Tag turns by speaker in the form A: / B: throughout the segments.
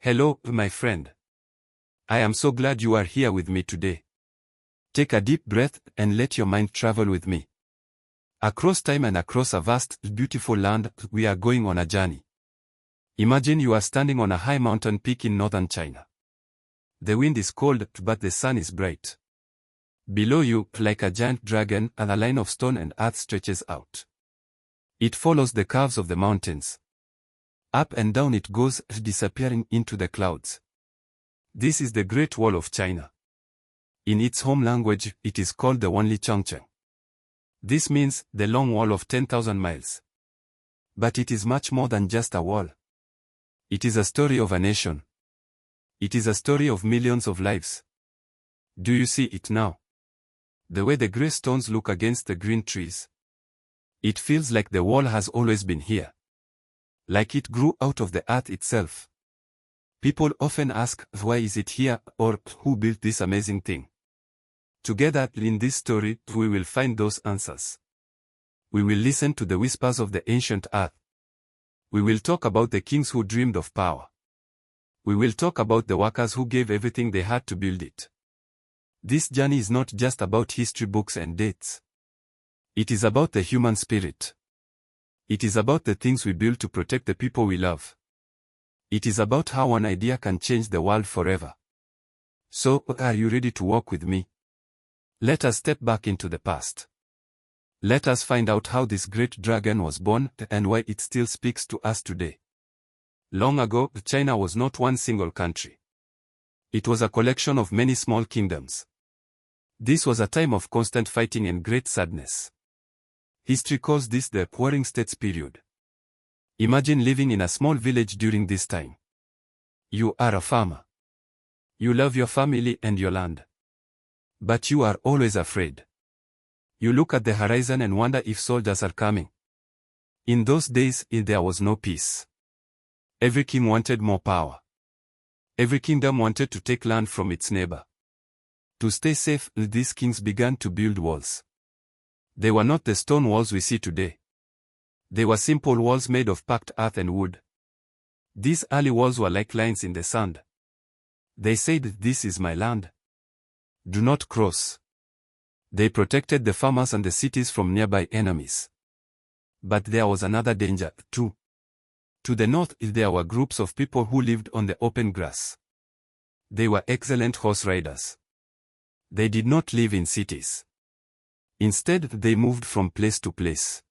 A: Hello, my friend. I am so glad you are here with me today. Take a deep breath and let your mind travel with me. Across time and across a vast, beautiful land, we are going on a journey. Imagine you are standing on a high mountain peak in northern China. The wind is cold, but the sun is bright. Below you, like a giant dragon, a line of stone and earth stretches out. It follows the curves of the mountains. Up and down it goes, disappearing into the clouds. This is the Great Wall of China. In its home language, it is called the Wanli Chongcheng. This means the long wall of 10,000 miles. But it is much more than just a wall. It is a story of a nation. It is a story of millions of lives. Do you see it now? The way the grey stones look against the green trees. It feels like the wall has always been here. Like it grew out of the earth itself. People often ask, why is it here, or who built this amazing thing? Together, in this story, we will find those answers. We will listen to the whispers of the ancient earth. We will talk about the kings who dreamed of power. We will talk about the workers who gave everything they had to build it. This journey is not just about history books and dates. It is about the human spirit. It is about the things we build to protect the people we love. It is about how one idea can change the world forever. So, are you ready to walk with me? Let us step back into the past. Let us find out how this great dragon was born and why it still speaks to us today. Long ago, China was not one single country. It was a collection of many small kingdoms. This was a time of constant fighting and great sadness. History calls this the Warring States period. Imagine living in a small village during this time. You are a farmer. You love your family and your land. But you are always afraid. You look at the horizon and wonder if soldiers are coming. In those days, there was no peace. Every king wanted more power. Every kingdom wanted to take land from its neighbor. To stay safe, these kings began to build walls. They were not the stone walls we see today. They were simple walls made of packed earth and wood. These early walls were like lines in the sand. They said, "This is my land. Do not cross." They protected the farmers and the cities from nearby enemies. But there was another danger, too. To the north, there were groups of people who lived on the open grass. They were excellent horse riders. They did not live in cities. Instead, they moved from place to place.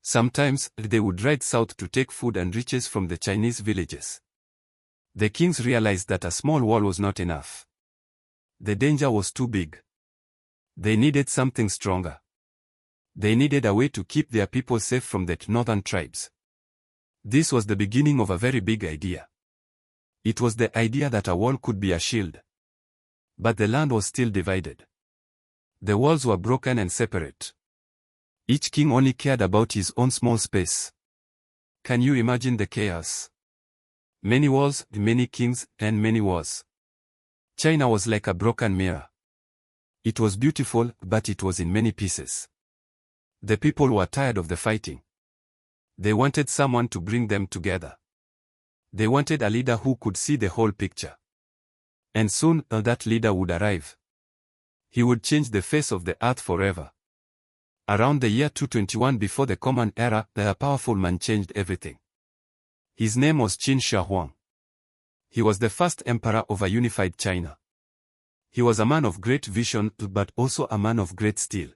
A: Sometimes, they would ride south to take food and riches from the Chinese villages. The kings realized that a small wall was not enough. The danger was too big. They needed something stronger. They needed a way to keep their people safe from the northern tribes. This was the beginning of a very big idea. It was the idea that a wall could be a shield. But the land was still divided. The walls were broken and separate. Each king only cared about his own small space. Can you imagine the chaos? Many walls, many kings, and many wars. China was like a broken mirror. It was beautiful, but it was in many pieces. The people were tired of the fighting. They wanted someone to bring them together. They wanted a leader who could see the whole picture. And soon, that leader would arrive. He would change the face of the earth forever. Around the year 221 before the Common Era, a powerful man changed everything. His name was Qin Shi Huang. He was the first emperor of a unified China. He was a man of great vision, but also a man of great steel.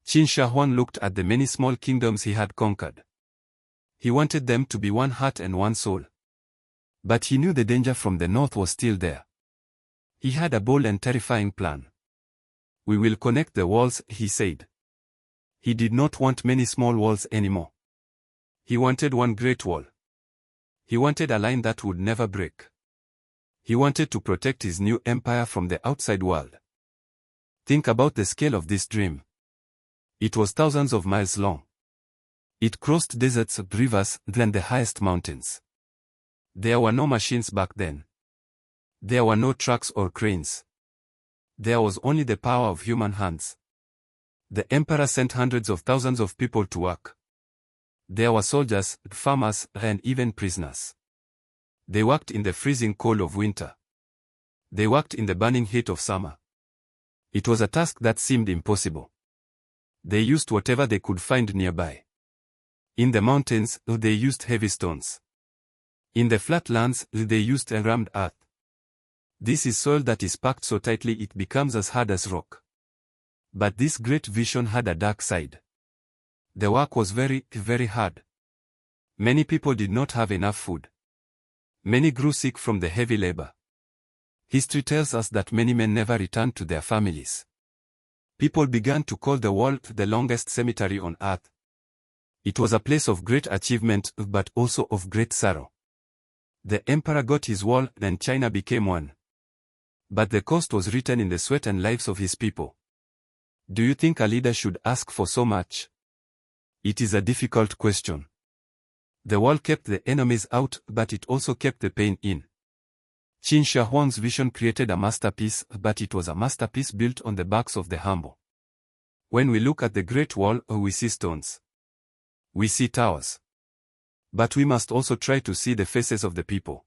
A: Qin Shi Huang looked at the many small kingdoms he had conquered. He wanted them to be one heart and one soul. But he knew the danger from the north was still there. He had a bold and terrifying plan. We will connect the walls, he said. He did not want many small walls anymore. He wanted one great wall. He wanted a line that would never break. He wanted to protect his new empire from the outside world. Think about the scale of this dream. It was thousands of miles long. It crossed deserts, rivers, and the highest mountains. There were no machines back then. There were no trucks or cranes. There was only the power of human hands. The emperor sent hundreds of thousands of people to work. There were soldiers, farmers, and even prisoners. They worked in the freezing cold of winter. They worked in the burning heat of summer. It was a task that seemed impossible. They used whatever they could find nearby. In the mountains, they used heavy stones. In the flatlands, they used rammed earth. This is soil that is packed so tightly it becomes as hard as rock. But this great vision had a dark side. The work was very, very hard. Many people did not have enough food. Many grew sick from the heavy labor. History tells us that many men never returned to their families. People began to call the wall the longest cemetery on earth. It was a place of great achievement, but also of great sorrow. The emperor got his wall, and China became one. But the cost was written in the sweat and lives of his people. Do you think a leader should ask for so much? It is a difficult question. The wall kept the enemies out, but it also kept the pain in. Qin Shi Huang's vision created a masterpiece, but it was a masterpiece built on the backs of the humble. When we look at the Great Wall, we see stones. We see towers. But we must also try to see the faces of the people.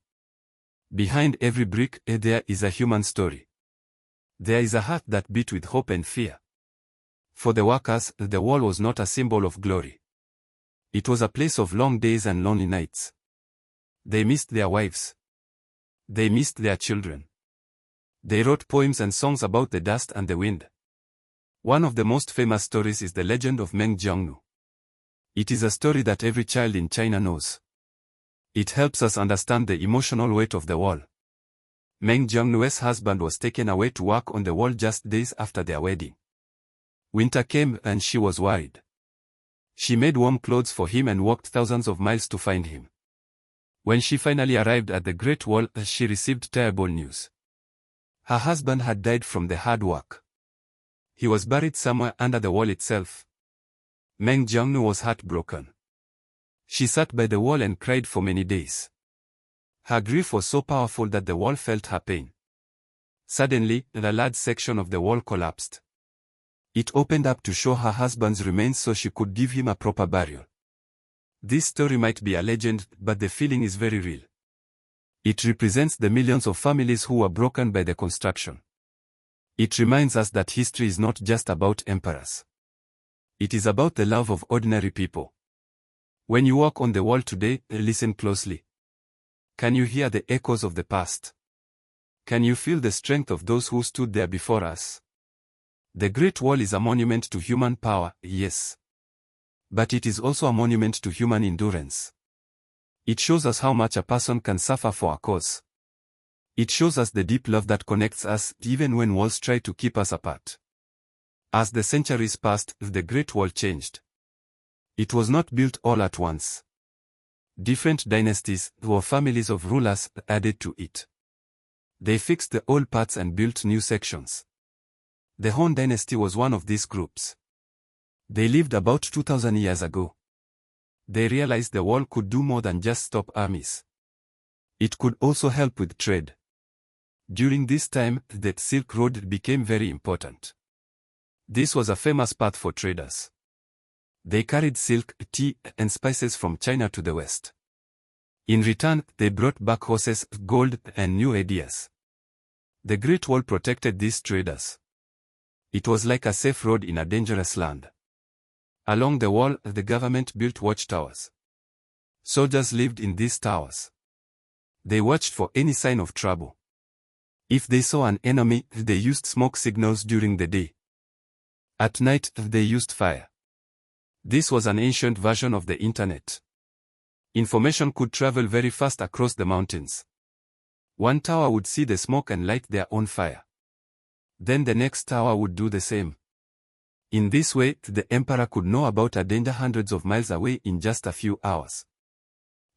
A: Behind every brick, there is a human story. There is a heart that beat with hope and fear. For the workers, the wall was not a symbol of glory. It was a place of long days and lonely nights. They missed their wives. They missed their children. They wrote poems and songs about the dust and the wind. One of the most famous stories is the legend of Mang Jangu. It is a story that every child in China knows. It helps us understand the emotional weight of the wall. Mang Jangu's husband was taken away to work on the wall just days after their wedding. Winter came and she was worried. She made warm clothes for him and walked thousands of miles to find him. When she finally arrived at the Great Wall, she received terrible news. Her husband had died from the hard work. He was buried somewhere under the wall itself. Mang Jangu was heartbroken. She sat by the wall and cried for many days. Her grief was so powerful that the wall felt her pain. Suddenly, the large section of the wall collapsed. It opened up to show her husband's remains so she could give him a proper burial. This story might be a legend, but the feeling is very real. It represents the millions of families who were broken by the construction. It reminds us that history is not just about emperors. It is about the love of ordinary people. When you walk on the wall today, listen closely. Can you hear the echoes of the past? Can you feel the strength of those who stood there before us? The Great Wall is a monument to human power, yes. But it is also a monument to human endurance. It shows us how much a person can suffer for a cause. It shows us the deep love that connects us, even when walls try to keep us apart. As the centuries passed, the Great Wall changed. It was not built all at once. Different dynasties, or families of rulers, added to it. They fixed the old parts and built new sections. The Han dynasty was one of these groups. They lived about 2000 years ago. They realized the wall could do more than just stop armies. It could also help with trade. During this time, the Silk Road became very important. This was a famous path for traders. They carried silk, tea, and spices from China to the West. In return, they brought back horses, gold, and new ideas. The Great Wall protected these traders. It was like a safe road in a dangerous land. Along the wall, the government built watchtowers. Soldiers lived in these towers. They watched for any sign of trouble. If they saw an enemy, they used smoke signals during the day. At night, they used fire. This was an ancient version of the internet. Information could travel very fast across the mountains. One tower would see the smoke and light their own fire. Then the next tower would do the same. In this way, the emperor could know about a danger hundreds of miles away in just a few hours.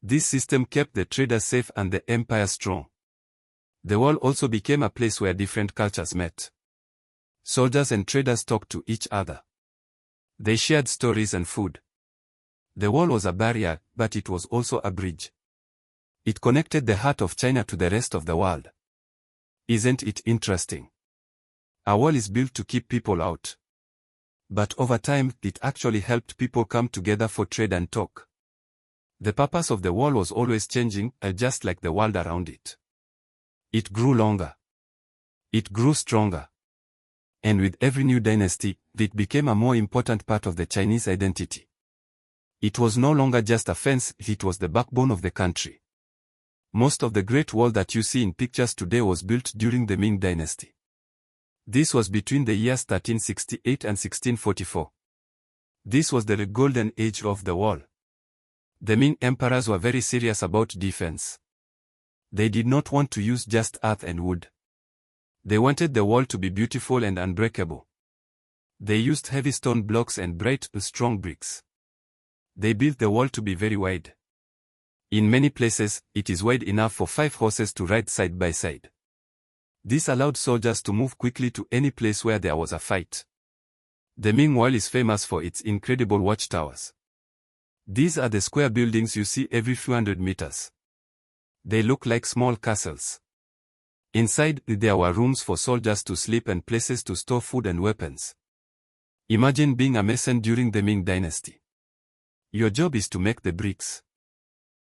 A: This system kept the traders safe and the empire strong. The wall also became a place where different cultures met. Soldiers and traders talked to each other. They shared stories and food. The wall was a barrier, but it was also a bridge. It connected the heart of China to the rest of the world. Isn't it interesting? A wall is built to keep people out. But over time, it actually helped people come together for trade and talk. The purpose of the wall was always changing, just like the world around it. It grew longer. It grew stronger. And with every new dynasty, it became a more important part of the Chinese identity. It was no longer just a fence, it was the backbone of the country. Most of the Great Wall that you see in pictures today was built during the Ming Dynasty. This was between the years 1368 and 1644. This was the golden age of the wall. The Ming emperors were very serious about defense. They did not want to use just earth and wood. They wanted the wall to be beautiful and unbreakable. They used heavy stone blocks and bright, strong bricks. They built the wall to be very wide. In many places, it is wide enough for 5 horses to ride side by side. This allowed soldiers to move quickly to any place where there was a fight. The Ming Wall is famous for its incredible watchtowers. These are the square buildings you see every few hundred meters. They look like small castles. Inside, there were rooms for soldiers to sleep and places to store food and weapons. Imagine being a mason during the Ming Dynasty. Your job is to make the bricks.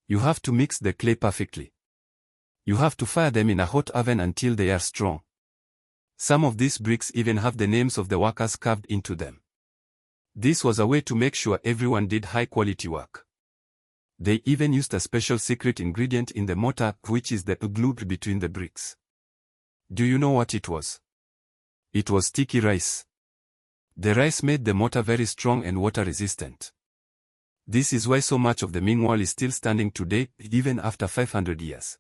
A: You have to mix the clay perfectly. You have to fire them in a hot oven until they are strong. Some of these bricks even have the names of the workers carved into them. This was a way to make sure everyone did high-quality work. They even used a special secret ingredient in the mortar, which is the glue between the bricks. Do you know what it was? It was sticky rice. The rice made the mortar very strong and water-resistant. This is why so much of the Ming Wall is still standing today, even after 500 years.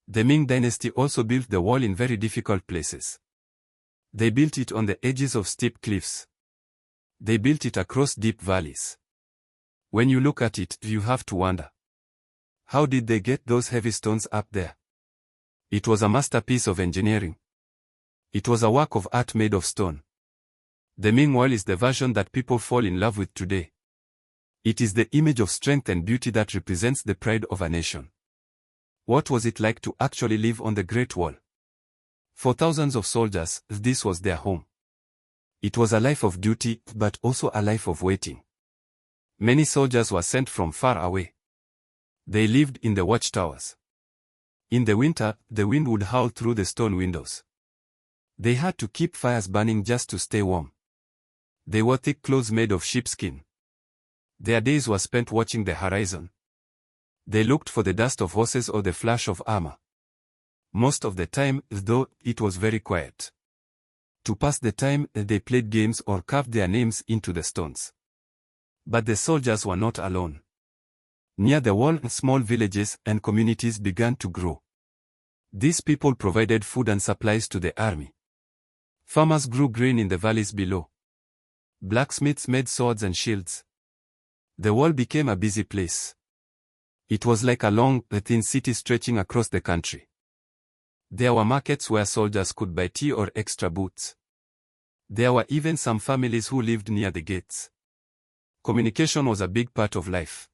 A: The Ming Dynasty also built the wall in very difficult places. They built it on the edges of steep cliffs. They built it across deep valleys. When you look at it, you have to wonder. How did they get those heavy stones up there? It was a masterpiece of engineering. It was a work of art made of stone. The Ming Wall is the version that people fall in love with today. It is the image of strength and beauty that represents the pride of a nation. What was it like to actually live on the Great Wall? For thousands of soldiers, this was their home. It was a life of duty, but also a life of waiting. Many soldiers were sent from far away. They lived in the watchtowers. In the winter, the wind would howl through the stone windows. They had to keep fires burning just to stay warm. They wore thick clothes made of sheepskin. Their days were spent watching the horizon. They looked for the dust of horses or the flash of armor. Most of the time, though, it was very quiet. To pass the time, they played games or carved their names into the stones. But the soldiers were not alone. Near the wall, small villages and communities began to grow. These people provided food and supplies to the army. Farmers grew grain in the valleys below. Blacksmiths made swords and shields. The wall became a busy place. It was like a long, thin city stretching across the country. There were markets where soldiers could buy tea or extra boots. There were even some families who lived near the gates. Communication was a big part of life.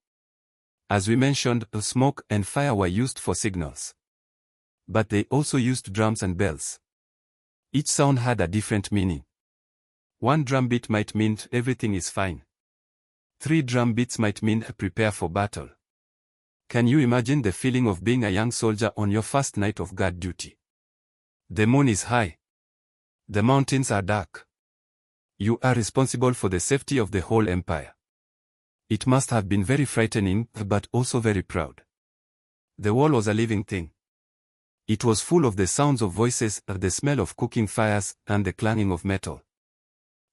A: As we mentioned, smoke and fire were used for signals. But they also used drums and bells. Each sound had a different meaning. One drum beat might mean everything is fine. 3 drum beats might mean prepare for battle. Can you imagine the feeling of being a young soldier on your first night of guard duty? The moon is high. The mountains are dark. You are responsible for the safety of the whole empire. It must have been very frightening, but also very proud. The wall was a living thing. It was full of the sounds of voices, the smell of cooking fires, and the clanging of metal.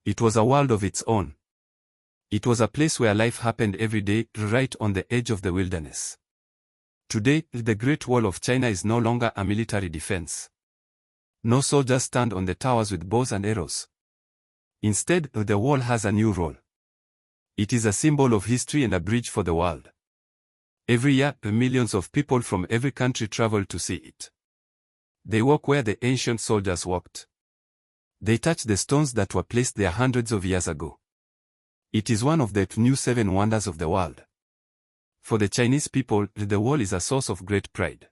A: It was a world of its own. It was a place where life happened every day, right on the edge of the wilderness. Today, the Great Wall of China is no longer a military defense. No soldiers stand on the towers with bows and arrows. Instead, the wall has a new role. It is a symbol of history and a bridge for the world. Every year, millions of people from every country travel to see it. They walk where the ancient soldiers walked. They touch the stones that were placed there hundreds of years ago. It is one of the new 7 wonders of the world. For the Chinese people, the wall is a source of great pride.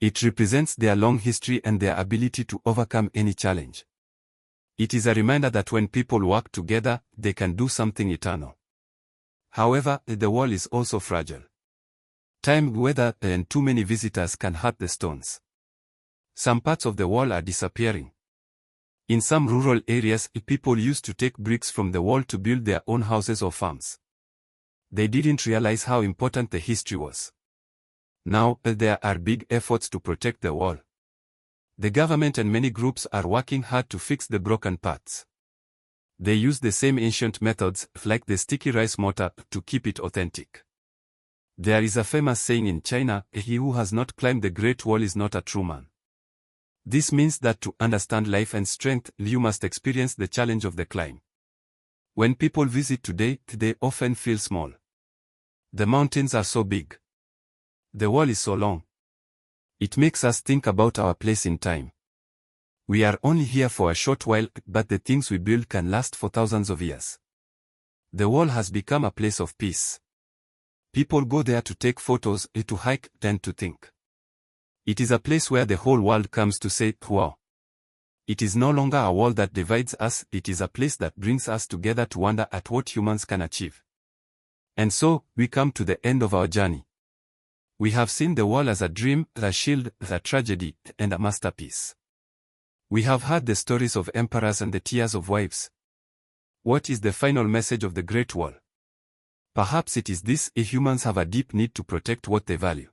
A: It represents their long history and their ability to overcome any challenge. It is a reminder that when people work together, they can do something eternal. However, the wall is also fragile. Time, weather, and too many visitors can hurt the stones. Some parts of the wall are disappearing. In some rural areas, people used to take bricks from the wall to build their own houses or farms. They didn't realize how important the history was. Now, there are big efforts to protect the wall. The government and many groups are working hard to fix the broken parts. They use the same ancient methods, like the sticky rice mortar, to keep it authentic. There is a famous saying in China, "He who has not climbed the Great Wall is not a true man." This means that to understand life and strength, you must experience the challenge of the climb. When people visit today, they often feel small. The mountains are so big. The wall is so long. It makes us think about our place in time. We are only here for a short while, but the things we build can last for thousands of years. The wall has become a place of peace. People go there to take photos, to hike, and to think. It is a place where the whole world comes to say, wow. It is no longer a wall that divides us, it is a place that brings us together to wonder at what humans can achieve. And so, we come to the end of our journey. We have seen the wall as a dream, a shield, a tragedy, and a masterpiece. We have heard the stories of emperors and the tears of wives. What is the final message of the Great Wall? Perhaps it is this: humans have a deep need to protect what they value.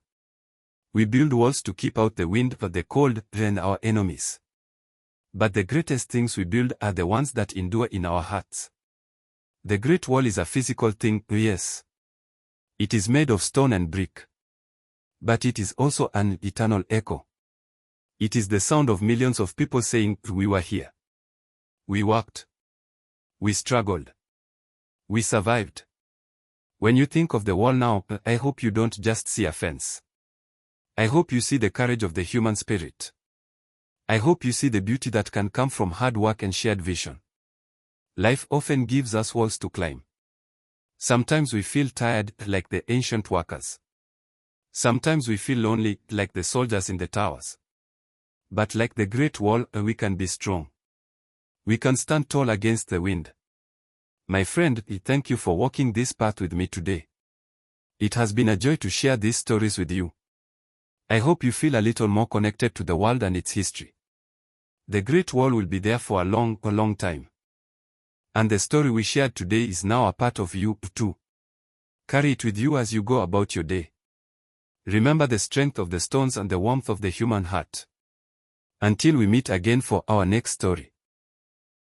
A: We build walls to keep out the wind, the cold, and our enemies. But the greatest things we build are the ones that endure in our hearts. The Great Wall is a physical thing, yes. It is made of stone and brick. But it is also an eternal echo. It is the sound of millions of people saying, we were here. We worked. We struggled. We survived. When you think of the wall now, I hope you don't just see a fence. I hope you see the courage of the human spirit. I hope you see the beauty that can come from hard work and shared vision. Life often gives us walls to climb. Sometimes we feel tired, like the ancient workers. Sometimes we feel lonely, like the soldiers in the towers. But like the Great Wall, we can be strong. We can stand tall against the wind. My friend, thank you for walking this path with me today. It has been a joy to share these stories with you. I hope you feel a little more connected to the world and its history. The Great Wall will be there for a long time. And the story we shared today is now a part of you, too. Carry it with you as you go about your day. Remember the strength of the stones and the warmth of the human heart. Until we meet again for our next story.